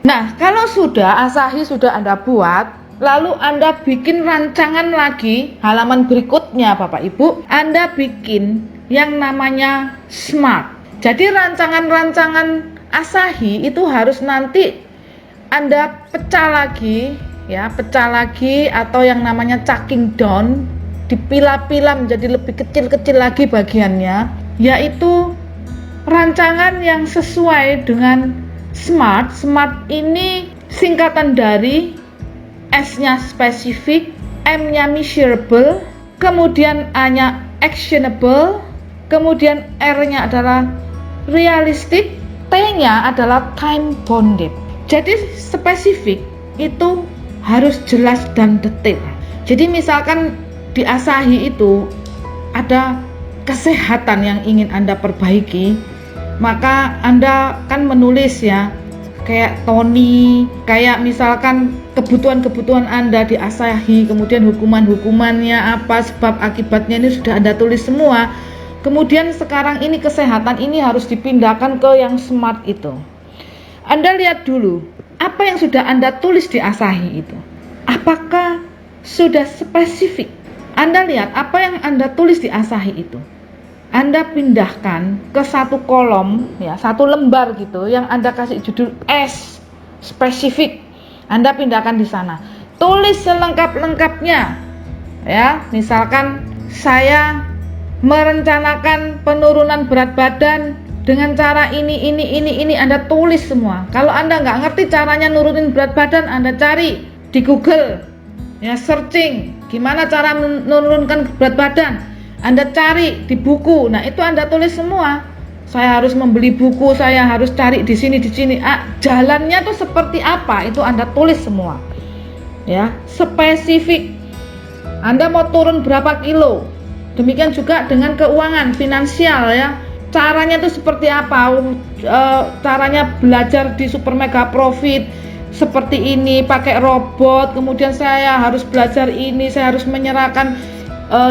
Nah, kalau sudah Asahi sudah Anda buat, lalu Anda bikin rancangan lagi, halaman berikutnya Bapak Ibu, Anda bikin yang namanya SMART. Jadi rancangan-rancangan Asahi itu harus nanti Anda pecah lagi atau yang namanya chunking down, dipilah-pilah menjadi lebih kecil-kecil lagi bagiannya, yaitu rancangan yang sesuai dengan SMART. SMART ini singkatan dari S-nya spesifik, M-nya measurable, kemudian A-nya actionable, kemudian R-nya adalah realistic, T-nya adalah time bounded. Jadi spesifik itu harus jelas dan detail. Jadi misalkan di Asahi itu ada kesehatan yang ingin Anda perbaiki, maka Anda kan menulis ya, kayak Tony, kayak misalkan kebutuhan-kebutuhan Anda di Asahi, kemudian hukuman-hukumannya apa, sebab akibatnya ini sudah Anda tulis semua. Kemudian sekarang ini kesehatan ini harus dipindahkan ke yang SMART itu. Anda lihat dulu, apa yang sudah Anda tulis di Asahi itu, apakah sudah spesifik? Anda lihat apa yang Anda tulis di Asahi itu, Anda pindahkan ke satu kolom ya, satu lembar gitu yang Anda kasih judul S spesifik. Anda pindahkan di sana. Tulis selengkap-lengkapnya. Ya, misalkan saya merencanakan penurunan berat badan dengan cara ini Anda tulis semua. Kalau Anda nggak ngerti caranya nurunin berat badan, Anda cari di Google ya, searching gimana cara menurunkan berat badan, Anda cari di buku. Nah, itu Anda tulis semua. Saya harus membeli buku, saya harus cari di sini. Jalannya tuh seperti apa? Itu Anda tulis semua. Ya, spesifik. Anda mau turun berapa kilo? Demikian juga dengan keuangan finansial ya. Caranya tuh seperti apa? Caranya belajar di Super Mega Profit seperti ini, pakai robot. Kemudian saya harus belajar ini, saya harus menyerahkan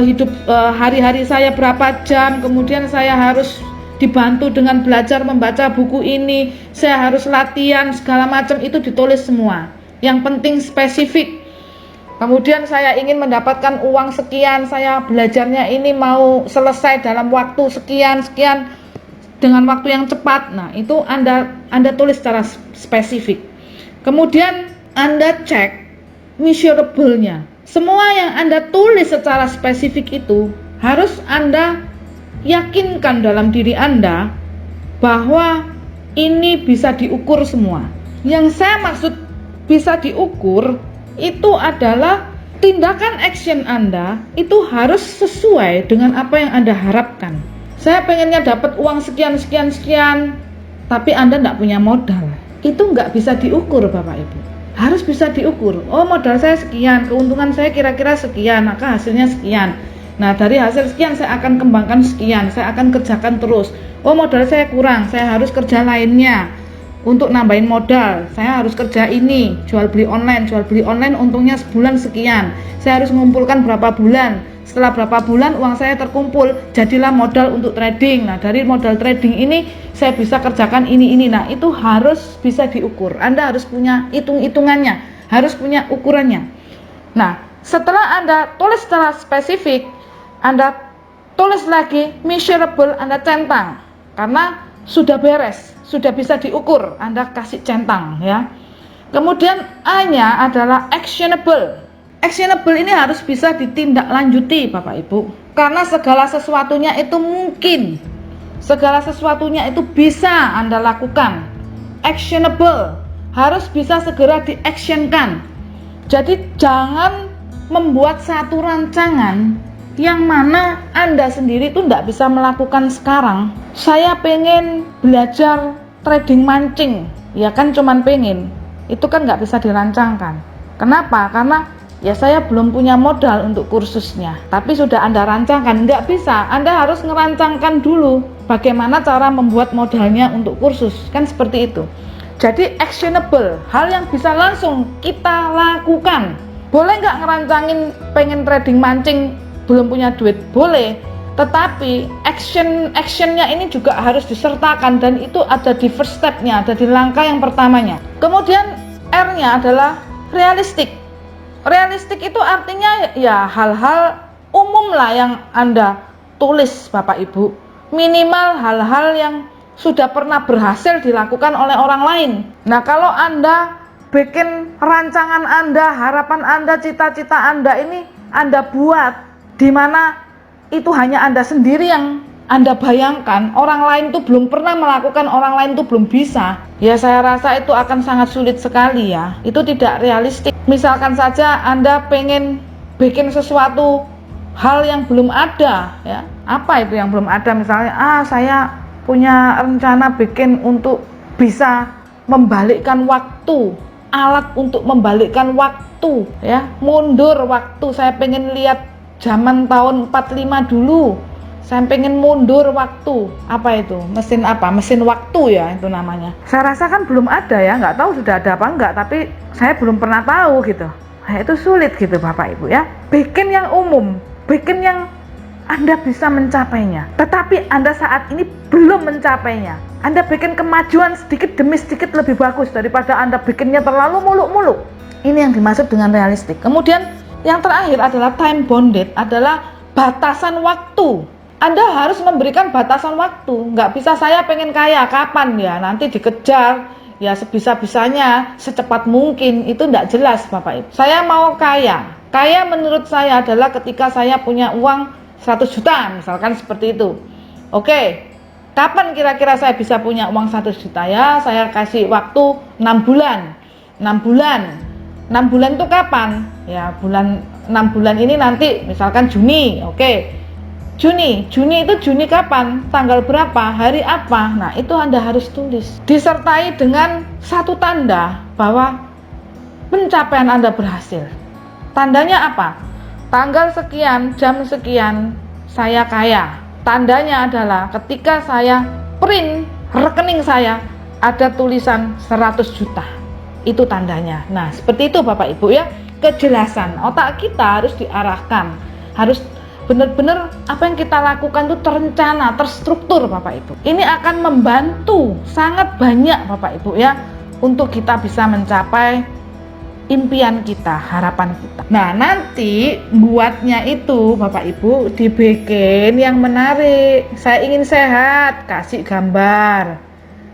hidup hari-hari saya berapa jam, kemudian saya harus dibantu dengan belajar membaca buku ini, saya harus latihan segala macam, itu ditulis semua. Yang penting spesifik. Kemudian saya ingin mendapatkan uang sekian, saya belajarnya ini mau selesai dalam waktu sekian dengan waktu yang cepat. Nah, itu Anda tulis secara spesifik. Kemudian Anda cek measurable-nya. Semua yang Anda tulis secara spesifik itu harus Anda yakinkan dalam diri Anda bahwa ini bisa diukur semua. Yang saya maksud bisa diukur itu adalah tindakan action Anda itu harus sesuai dengan apa yang Anda harapkan. Saya pengennya dapat uang sekian, tapi Anda tidak punya modal. Itu nggak bisa diukur Bapak Ibu. Harus bisa diukur. Oh, modal saya sekian, keuntungan saya kira-kira sekian, maka hasilnya sekian. Nah, dari hasil sekian saya akan kembangkan sekian, saya akan kerjakan terus. Oh, modal saya kurang, saya harus kerja lainnya untuk nambahin modal. Saya harus kerja ini, jual beli online untungnya sebulan sekian. Saya harus mengumpulkan berapa bulan. Setelah berapa bulan uang saya terkumpul, jadilah modal untuk trading. Nah, dari modal trading ini saya bisa kerjakan ini. Nah, itu harus bisa diukur. Anda harus punya hitung-hitungannya, harus punya ukurannya. Nah, setelah Anda tulis secara spesifik, Anda tulis lagi measurable, Anda centang. Karena sudah beres, sudah bisa diukur, Anda kasih centang ya. Kemudian A-nya adalah actionable. Actionable ini harus bisa ditindaklanjuti Bapak Ibu. Karena segala sesuatunya itu mungkin. Segala sesuatunya itu bisa Anda lakukan. Actionable, harus bisa segera di-actionkan. Jadi jangan membuat satu rancangan yang mana Anda sendiri itu tidak bisa melakukan sekarang. Saya pengen belajar trading mancing, ya kan cuman pengen, itu kan nggak bisa dirancangkan. Kenapa? Karena ya saya belum punya modal untuk kursusnya, tapi sudah Anda rancangkan, nggak bisa. Anda harus ngerancangkan dulu bagaimana cara membuat modalnya untuk kursus, kan seperti itu. Jadi actionable, hal yang bisa langsung kita lakukan. Boleh nggak ngerancangin pengen trading mancing belum punya duit? Boleh, Tetapi actionnya ini juga harus disertakan, dan itu ada di first stepnya, ada di langkah yang pertamanya. Kemudian R-nya adalah realistik. Realistik itu artinya ya hal-hal umum lah yang Anda tulis Bapak Ibu. Minimal hal-hal yang sudah pernah berhasil dilakukan oleh orang lain. Nah, kalau Anda bikin rancangan Anda, harapan Anda, cita-cita Anda ini Anda buat di mana itu hanya Anda sendiri yang Anda bayangkan, orang lain itu belum pernah melakukan, orang lain itu belum bisa, ya saya rasa itu akan sangat sulit sekali ya. Itu tidak realistik. Misalkan saja Anda pengen bikin sesuatu hal yang belum ada ya. Apa itu yang belum ada? Misalnya saya punya rencana bikin untuk bisa membalikkan waktu, alat untuk membalikkan waktu ya, mundur waktu. Saya pengen lihat zaman tahun 45 dulu, saya pengen mundur waktu. Apa itu? Mesin apa? Mesin waktu ya itu namanya. Saya rasa kan belum ada ya, nggak tahu sudah ada apa enggak, tapi saya belum pernah tahu gitu. Nah, itu sulit gitu Bapak Ibu ya. Bikin yang umum, bikin yang Anda bisa mencapainya, tetapi Anda saat ini belum mencapainya. Anda bikin kemajuan sedikit demi sedikit lebih bagus daripada Anda bikinnya terlalu muluk-muluk. Ini yang dimaksud dengan realistik. Kemudian yang terakhir adalah time bounded, adalah batasan waktu. Anda harus memberikan batasan waktu. Nggak bisa saya pengen kaya, kapan ya? Nanti dikejar, ya sebisa-bisanya, secepat mungkin. Itu nggak jelas Bapak Ibu. Saya mau kaya. Kaya menurut saya adalah ketika saya punya uang 100 juta, misalkan seperti itu. Oke, kapan kira-kira saya bisa punya uang 100 juta ya? Saya kasih waktu 6 bulan. 6 bulan. 6 bulan itu kapan? Ya, 6 bulan ini nanti misalkan Juni. Oke. Juni itu Juni kapan? Tanggal berapa? Hari apa? Nah, itu Anda harus tulis. Disertai dengan satu tanda bahwa pencapaian Anda berhasil. Tandanya apa? Tanggal sekian, jam sekian, saya kaya. Tandanya adalah ketika saya print rekening saya ada tulisan 100 juta. Itu tandanya. Nah, seperti itu Bapak Ibu ya. Kejelasan otak kita harus diarahkan, harus benar-benar apa yang kita lakukan itu terencana, terstruktur Bapak Ibu. Ini akan membantu sangat banyak Bapak Ibu ya, untuk kita bisa mencapai impian kita, harapan kita. Nah, nanti buatnya itu Bapak Ibu dibikin yang menarik. Saya ingin sehat, kasih gambar.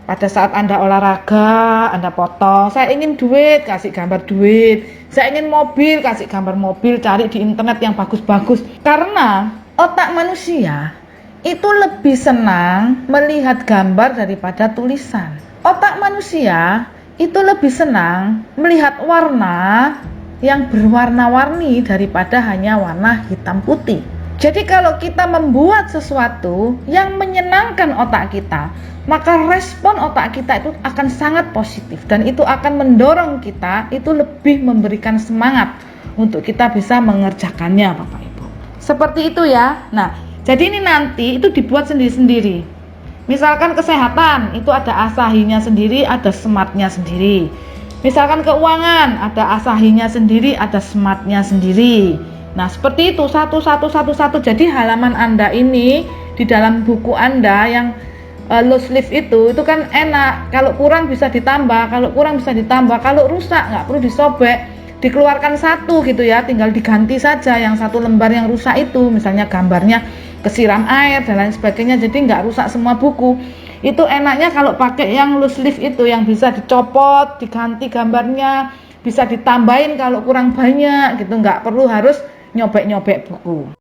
Pada saat Anda olahraga, Anda foto. Saya ingin duit, kasih gambar duit. Saya ingin mobil, kasih gambar mobil. Cari di internet yang bagus-bagus. Karena otak manusia itu lebih senang melihat gambar daripada tulisan. Otak manusia itu lebih senang melihat warna yang berwarna-warni daripada hanya warna hitam putih. Jadi kalau kita membuat sesuatu yang menyenangkan otak kita, maka respon otak kita itu akan sangat positif, dan itu akan mendorong kita itu lebih memberikan semangat untuk kita bisa mengerjakannya Bapak Ibu. Seperti itu ya. Nah, jadi ini nanti itu dibuat sendiri-sendiri. Misalkan kesehatan, itu ada asahinya sendiri, ada smartnya sendiri. Misalkan keuangan, ada asahinya sendiri, ada smartnya sendiri. Nah, seperti itu satu. Jadi halaman Anda ini di dalam buku Anda yang loose leaf itu kan enak. Kalau kurang bisa ditambah, kalau rusak nggak perlu disobek, dikeluarkan satu gitu ya, tinggal diganti saja yang satu lembar yang rusak itu, misalnya gambarnya kesiram air dan lain sebagainya, jadi nggak rusak semua buku. Itu enaknya kalau pakai yang loose leaf itu, yang bisa dicopot, diganti gambarnya, bisa ditambahin kalau kurang banyak gitu, nggak perlu harus nyobek-nyobek buku.